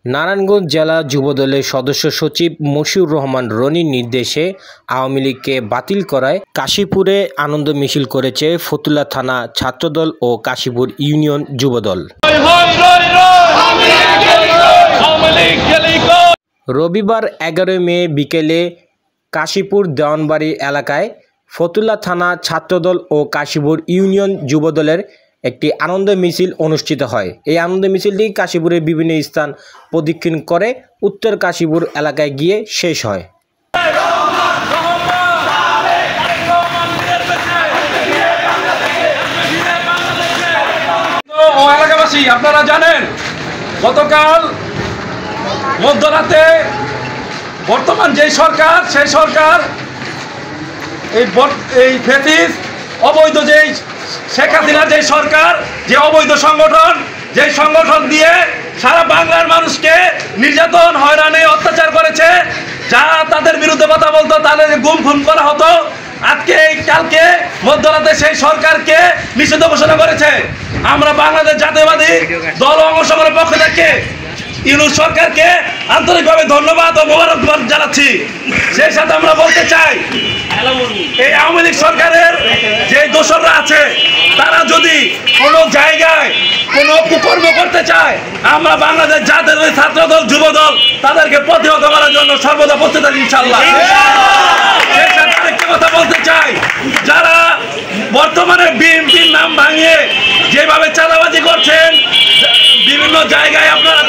নারায়ণগঞ্জ জেলা যুবদলের সদস্য সচিব মশিউর রহমান রনির নির্দেশে আওয়ামী লীগকে বাতিল করায় কাশীপুরে আনন্দ মিছিল করেছে ফতুল্লা থানা ছাত্রদল ও কাশীপুর ইউনিয়ন যুবদল। রবিবার 11 মে বিকেলে কাশীপুর দেওয়ানবাড়ি এলাকায় ফতুল্লা থানা ছাত্রদল ও কাশীপুর ইউনিয়ন যুবদলের একটি আনন্দ মিছিল অনুষ্ঠিত হয়। এই আনন্দ মিছিলটি কাশীপুরের বিভিন্ন স্থান প্রদক্ষিণ করে উত্তর কাশীপুর এলাকায় গিয়ে শেষ হয়। এলাকাবাসী আপনারা জানেন, গতকাল মধ্যরাতে বর্তমান যেই সরকার, সেই সরকার এই ফ্যাসিস্ট অবৈধ যেই শেখ হাসিনার যে সরকার, যে অবৈধ সংগঠন, যে সংগঠন দিয়ে সারা বাংলার মানুষকে নির্যাতন, হয়রানি, অত্যাচার করেছে। যারা তাদের বিরুদ্ধে কথা বলতো তাদের গুম খুন করা হতো। আজকে কালকে মধ্যরাতে সেই সরকারকে নিষিদ্ধ ঘোষণা করেছে। আমরা বাংলাদেশ জাতীয়বাদী দল অংশগ্রহণের পক্ষ থেকে ইউনূস সরকারকে আন্তরিকভাবে ধন্যবাদ ও মোবারকবাদ জানাচ্ছি। সেই সাথে আমরা বলতে চাই, এই আওয়ামী লীগ সরকারের যে দোসররা আছে, তারা যদি কোনো জায়গায় কোনো কুকর্ম করতে চায়, আমরা বাংলাদেশ জাতীয় ছাত্রদল যুবদল তাদেরকে প্রতিহত করার জন্য সর্বদা প্রস্তুত আছি ইনশাআল্লাহ। সেই সাথে আরেকটি কথা বলতে চাই, যারা বর্তমানে বিএনপির নাম ভাঙিয়ে যেভাবে চাঁদাবাজি করছেন, বিভিন্ন জায়গায় আপনারা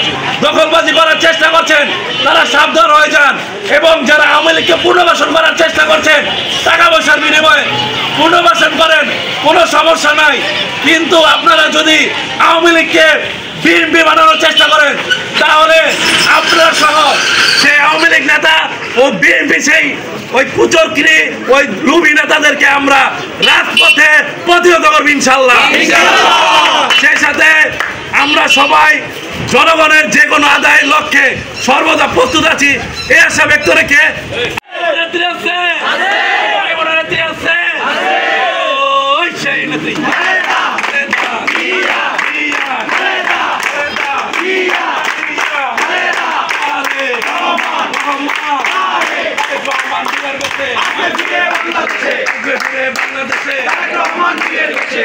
দখলবাজি করার চেষ্টা করছেন, তারা সাবধান হয়ে যান। এবং যারা আওয়ামী লীগকে পুনর্বাসন করার চেষ্টা করছেন, টাকা পয়সার বিনিময়ে পুনর্বাসন করেন, কোনো সমস্যা নাই। কিন্তু আপনারা যদি আওয়ামী লীগকে বিএনপি বানানোর চেষ্টা করেন, তাহলে আপনার সহ সেই আওয়ামী লীগ নেতা ও বিএনপি সেই ওই কুচক্রী, ওই লুবি নেতাদেরকে আমরা রাজপথে প্রতিহত করব ইনশাআল্লাহ। সেই সাথে আমরা সবাই জনগণের যে কোনো আদায়ের লক্ষ্যে সর্বদা প্রস্তুত আছি, এই আশা ব্যক্ত রেখে বাংলাদেশে